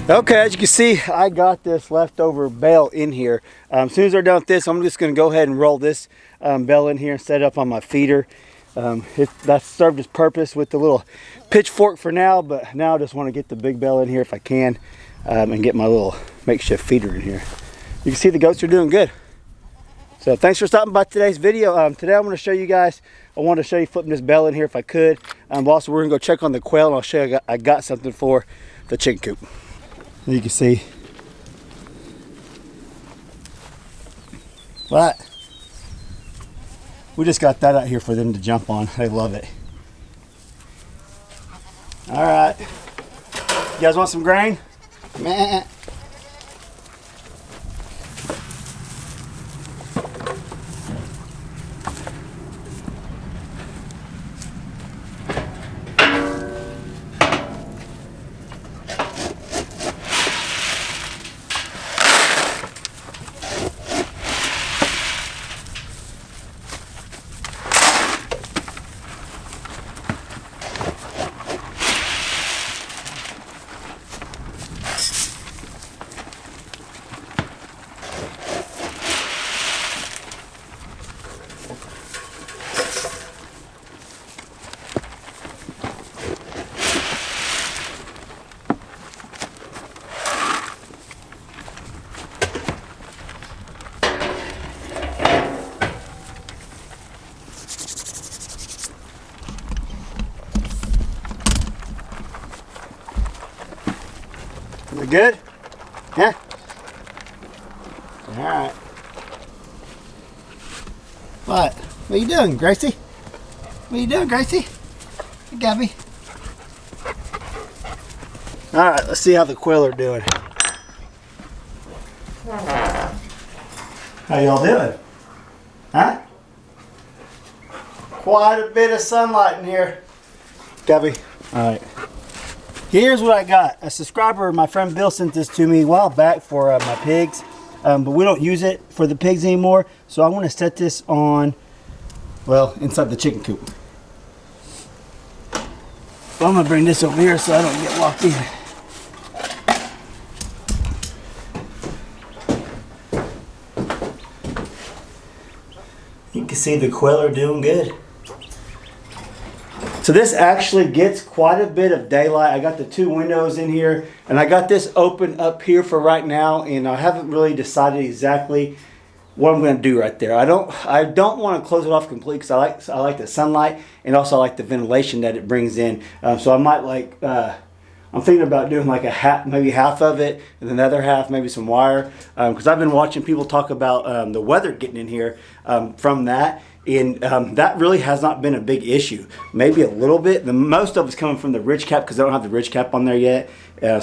Okay, as you can see, I got this leftover bale in here. As soon as they're done with this, I'm just going to go ahead and roll this bale in here and set it up on my feeder. That served its purpose with the little pitchfork for now, but now I just want to get the big bale in here if I can, and get my little makeshift feeder in here. You can see the goats are doing good. So thanks for stopping by today's video. Today I'm going to show you guys, I wanted to show you flipping this bale in here if I could. Also, we're going to go check on the quail, and I'll show you I got something for the chicken coop. You can see. But we just got that out here for them to jump on. They love it. All right. You guys want some grain? Meh. We good? Yeah? Alright. What are you doing, Gracie? What are you doing, Gracie? Hey, Gabby. Alright, let's see how the quail are doing. How y'all doing? Huh? Quite a bit of sunlight in here. Gabby. Alright. Here's what I got. A subscriber, my friend Bill, sent this to me a while back for my pigs, but we don't use it for the pigs anymore, so I want to set this on, well, inside the chicken coop. So I'm going to bring this over here so I don't get locked in. You can see the quail are doing good. So this actually gets quite a bit of daylight. I got the 2 windows in here, and I got this open up here for right now, and I haven't really decided exactly what I'm going to do right there. I don't want to close it off completely because I like the sunlight, and also I like the ventilation that it brings in. So I might I'm thinking about doing like maybe half of it, and then the other half maybe some wire, because I've been watching people talk about the weather getting in here from that. And that really has not been a big issue. Maybe a little bit. The most of it's coming from the ridge cap because I don't have the ridge cap on there yet.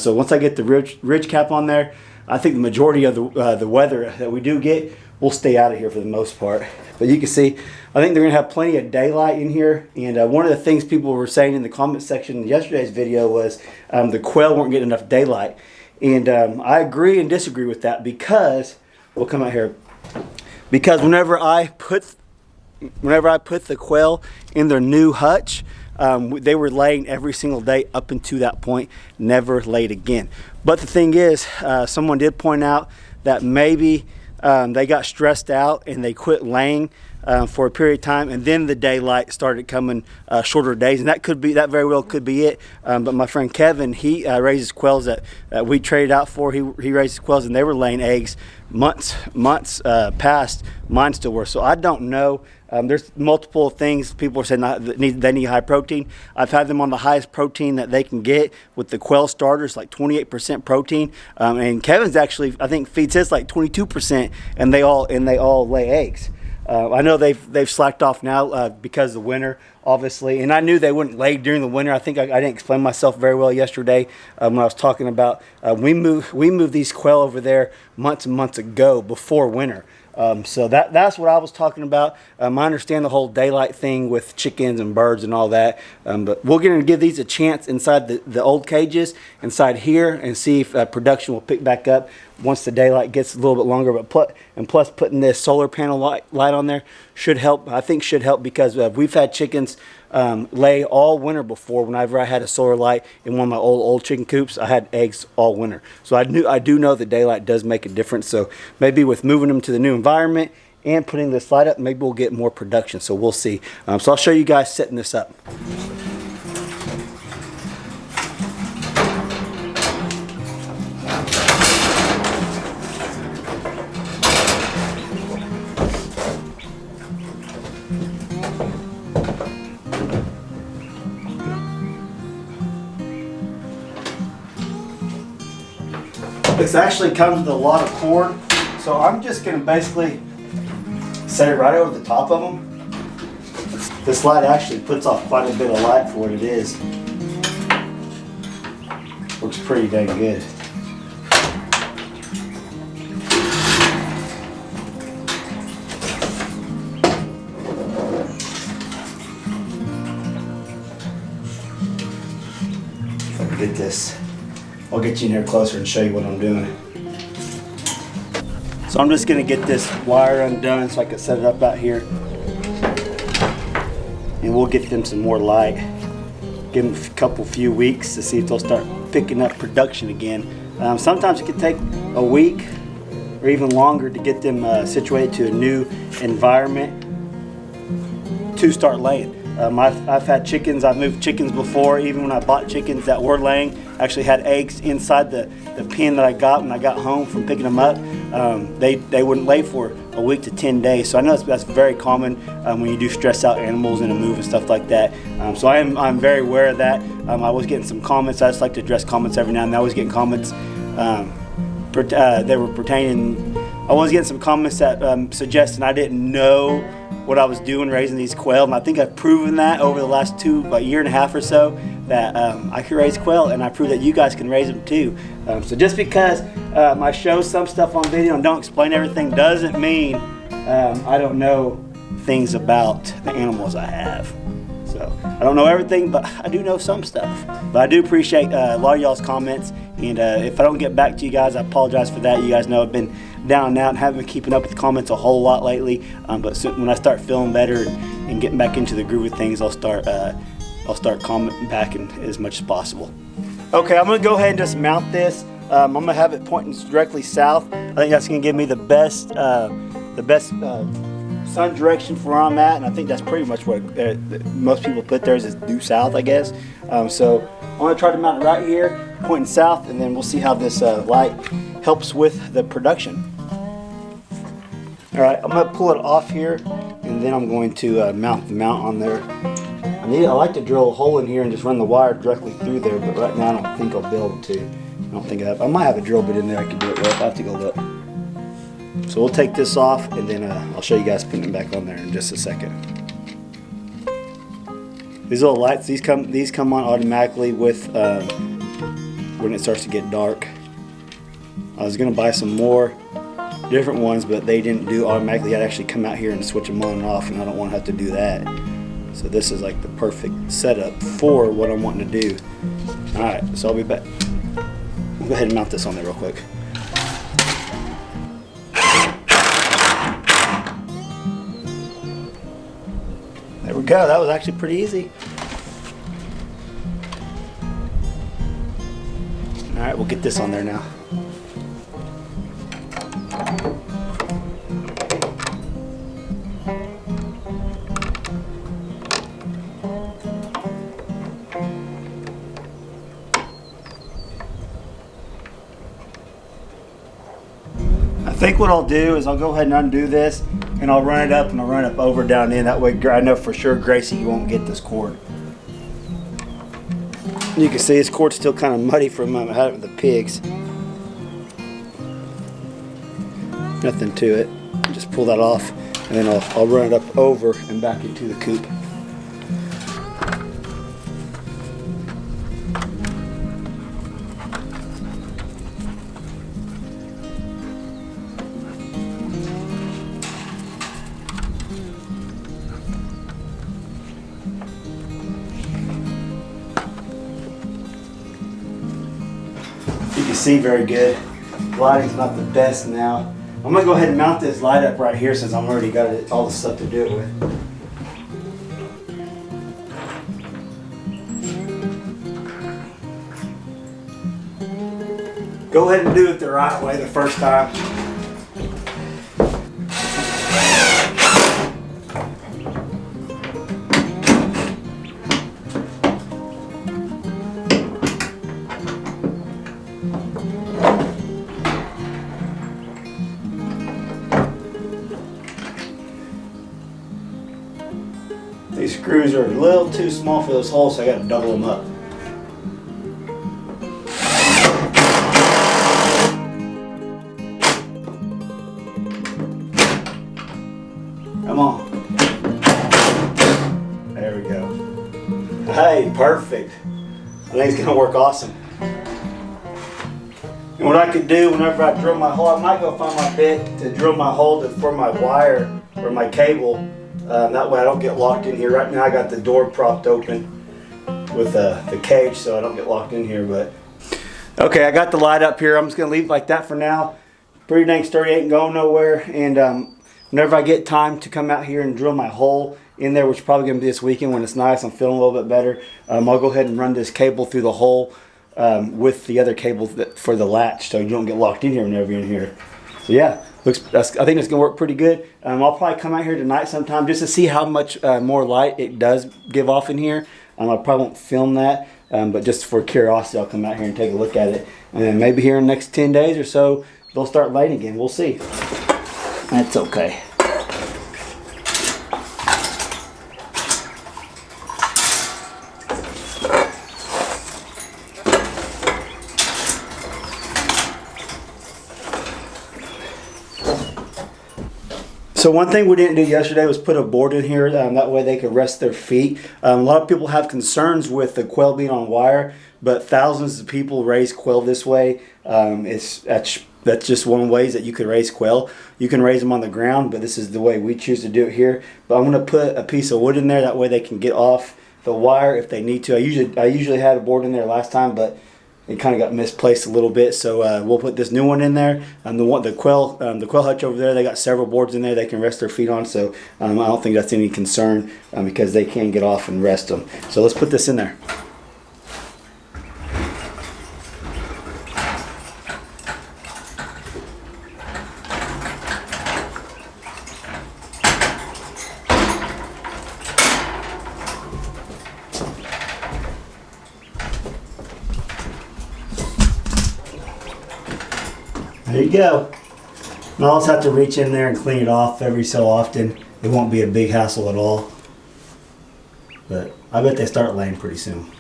So once I get the ridge cap on there, I think the majority of the weather that we do get will stay out of here for the most part. But you can see, I think they're going to have plenty of daylight in here. And one of the things people were saying in the comment section in yesterday's video was the quail weren't getting enough daylight. And I agree and disagree with that because, we'll come out here, because whenever I put the quail in their new hutch, they were laying every single day up until that point, never laid again. But the thing is, someone did point out that maybe they got stressed out and they quit laying for a period of time, and then the daylight started coming shorter days, and that very well could be it. But my friend Kevin, he raises quails that we traded out for. He raises quails, and they were laying eggs months past mine still were. So I don't know. There's multiple things people are saying they need high protein. I've had them on the highest protein that they can get with the quail starters, like 28% protein. And Kevin's actually, I think, feeds his like 22%, and they all lay eggs. I know they've slacked off now because of the winter, obviously, and I knew they wouldn't lay during the winter. I think I didn't explain myself very well yesterday when I was talking about we moved these quail over there months and months ago before winter. So that's what I was talking about. I understand the whole daylight thing with chickens and birds and all that, but we're going to give these a chance inside the old cages inside here and see if production will pick back up once the daylight gets a little bit longer. But plus putting this solar panel light on there should help. I think should help because we've had chickens lay all winter before. Whenever I had a solar light in one of my old chicken coops, I had eggs all winter. So I do know that daylight does make a difference. So maybe with moving them to the new environment and putting this light up, maybe we'll get more production. So we'll see. So I'll show you guys setting this up. This actually comes with a lot of cord, so I'm just going to basically set it right over the top of them. This light actually puts off quite a bit of light for what it is. Looks pretty dang good. If I can get this, I'll get you in here closer and show you what I'm doing. So I'm just gonna get this wire undone so I can set it up out here. And we'll get them some more light. Give them a few weeks to see if they'll start picking up production again. Sometimes it can take a week or even longer to get them situated to a new environment to start laying. I've had chickens, I've moved chickens before, even when I bought chickens that were laying, actually had eggs inside the pen that I got when I got home from picking them up. They wouldn't lay for a week to 10 days. So I know that's very common when you do stress out animals in a move and stuff like that. So I'm very aware of that. I was getting some comments. I just like to address comments every now and then. I was getting comments they were pertaining. I was getting some comments that suggesting I didn't know what I was doing raising these quail, and I think I've proven that over the last year and a half or so that I can raise quail, and I proved that you guys can raise them too. So just because I show some stuff on video and don't explain everything doesn't mean I don't know things about the animals I have. So I don't know everything, but I do know some stuff. But I do appreciate a lot of y'all's comments, and if I don't get back to you guys, I apologize for that. You guys know I've been down and out and haven't been keeping up with comments a whole lot lately. But soon, when I start feeling better and getting back into the groove of things, I'll start commenting back as much as possible. Okay, I'm gonna go ahead and just mount this. I'm gonna have it pointing directly south. I think that's gonna give me the best sun direction for where I'm at, and I think that's pretty much what most people put theirs is due south, I guess. So I'm gonna try to mount it right here, pointing south, and then we'll see how this light helps with the production. All right, I'm gonna pull it off here, and then I'm going to mount the mount on there. I like to drill a hole in here and just run the wire directly through there, but right now I don't think I'll be able to. I don't think I might have a drill bit in there I can do it with. I have to go look. So we'll take this off, and then I'll show you guys putting it back on there in just a second. These little lights, these come on automatically with when it starts to get dark. I was gonna buy some more different ones, but they didn't do automatically. I'd actually come out here and switch them on and off, and I don't want to have to do that. So this is like the perfect setup for what I'm wanting to do. All right, so I'll be back. We'll go ahead and mount this on there real quick. There we go. That was actually pretty easy. All right, we'll get this on there now. I think what I'll do is I'll go ahead and undo this, and I'll run it up, and I'll run it over down in. That way I know for sure Gracie won't get this cord. You can see this cord's still kind of muddy from I had it with the pigs. Nothing to it. Just pull that off, and then I'll run it up over and back into the coop. You can see very good. Lighting's not the best now. I'm gonna go ahead and mount this light up right here since I'm already got all the stuff to do it with. Go ahead and do it the right way the first time. These screws are a little too small for those holes, so I got to double them up. Come on. There we go. Hey, perfect. I think it's gonna work awesome. And what I could do whenever I drill my hole, I might go find my bit to drill my hole for my wire or my cable. That way I don't get locked in here. Right now I got the door propped open with the cage so I don't get locked in here. But okay, I got the light up here. I'm just gonna leave it like that for now. Pretty dang sturdy, ain't going nowhere. And whenever I get time to come out here and drill my hole in there, which is probably gonna be this weekend when it's nice, I'm feeling a little bit better, I'll go ahead and run this cable through the hole with the other cable for the latch so you don't get locked in here whenever you're in here. So yeah, I think it's gonna work pretty good. I'll probably come out here tonight sometime just to see how much more light it does give off in here. I probably won't film that, but just for curiosity, I'll come out here and take a look at it. And then maybe here in the next 10 days or so, they'll start lighting again. We'll see. That's okay. So one thing we didn't do yesterday was put a board in here. That way they could rest their feet. A lot of people have concerns with the quail being on wire, but thousands of people raise quail this way. That's just one ways that you could raise quail. You can raise them on the ground, but this is the way we choose to do it here. But I'm going to put a piece of wood in there. That way they can get off the wire if they need to. I usually had a board in there last time, but it kind of got misplaced a little bit, so we'll put this new one in there. The quail hutch over there, they got several boards in there they can rest their feet on, so I don't think that's any concern because they can get off and rest them. So let's put this in there. There you go. And I'll just have to reach in there and clean it off every so often. It won't be a big hassle at all. But I bet they start laying pretty soon.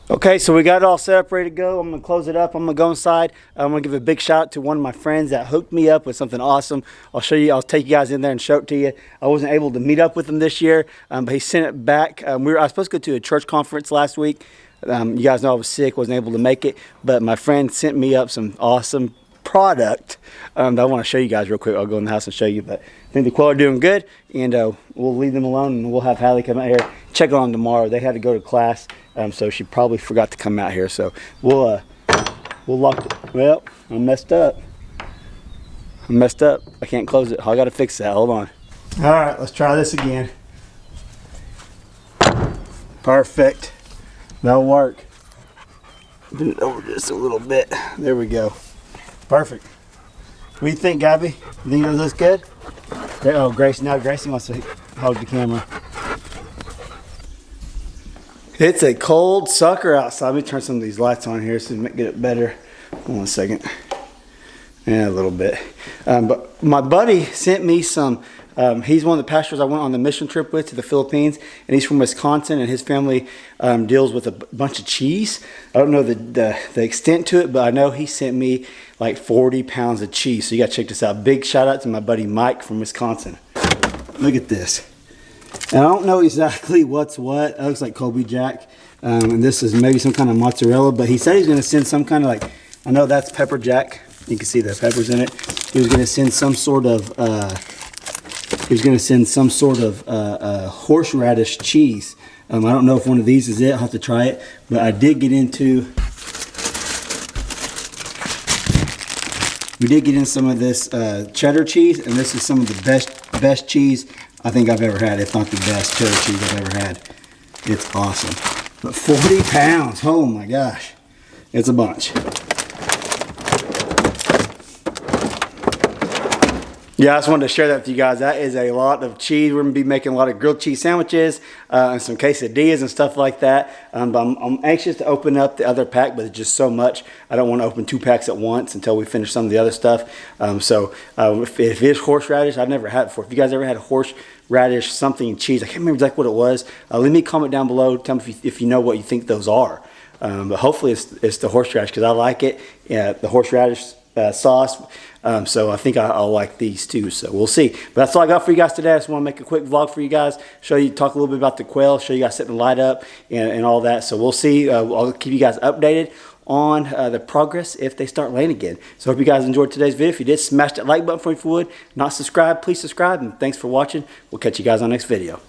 Okay, so we got it all set up, ready to go. I'm going to close it up. I'm going to go inside. I'm going to give a big shout out to one of my friends that hooked me up with something awesome. I'll show you. I'll take you guys in there and show it to you. I wasn't able to meet up with him this year, but he sent it back. I was supposed to go to a church conference last week. You guys know I was sick, wasn't able to make it. But my friend sent me up some awesome product that I want to show you guys real quick. I'll go in the house and show you, but I think the quail are doing good, and we'll leave them alone, and we'll have Hallie come out here, check on them tomorrow. They had to go to class, so she probably forgot to come out here, so we'll lock it. Well, I messed up. I can't close it. I gotta fix that. Hold on. All right, let's try this again. Perfect. That'll work. Bend it over just a little bit. There we go. Perfect. What do you think, Gabby? You think it looks good? Oh, Gracie. Now Gracie wants to hold the camera. It's a cold sucker outside. Let me turn some of these lights on here so we can get it better. Hold on a second. Yeah, a little bit. But my buddy sent me some. He's one of the pastors I went on the mission trip with to the Philippines, and he's from Wisconsin, and his family deals with a bunch of cheese. I don't know the extent to it, but I know he sent me like 40 pounds of cheese. So you gotta check this out. Big shout out to my buddy Mike from Wisconsin. Look at this. And I don't know exactly what's what. It looks like Colby Jack, and this is maybe some kind of mozzarella. But he said he's gonna send some kind of like, I know that's pepper jack. You can see the peppers in it. He was gonna send some sort of. Horseradish cheese. I don't know if one of these is it. I'll have to try it. But I did get into. We did get in some of this cheddar cheese, and this is some of the best cheese I think I've ever had, if not the best cheddar cheese I've ever had. It's awesome. But 40 pounds, oh my gosh. It's a bunch. Yeah, I just wanted to share that with you guys. That is a lot of cheese. We're going to be making a lot of grilled cheese sandwiches and some quesadillas and stuff like that. But I'm anxious to open up the other pack, but it's just so much. I don't want to open 2 packs at once until we finish some of the other stuff. If it is horseradish, I've never had it before. If you guys ever had horseradish something cheese, I can't remember exactly what it was. Leave me a comment down below. Tell me if you know what you think those are. But hopefully it's the horseradish because I like it. Yeah, the horseradish sauce. So I think I'll like these too. So we'll see. But that's all I got for you guys today. I just want to make a quick vlog for you guys. Talk a little bit about the quail. Show you guys setting the light up and all that. So we'll see. I'll keep you guys updated on the progress if they start laying again. So I hope you guys enjoyed today's video. If you did, smash that like button for me if you would. Not subscribed, please subscribe. And thanks for watching. We'll catch you guys on the next video.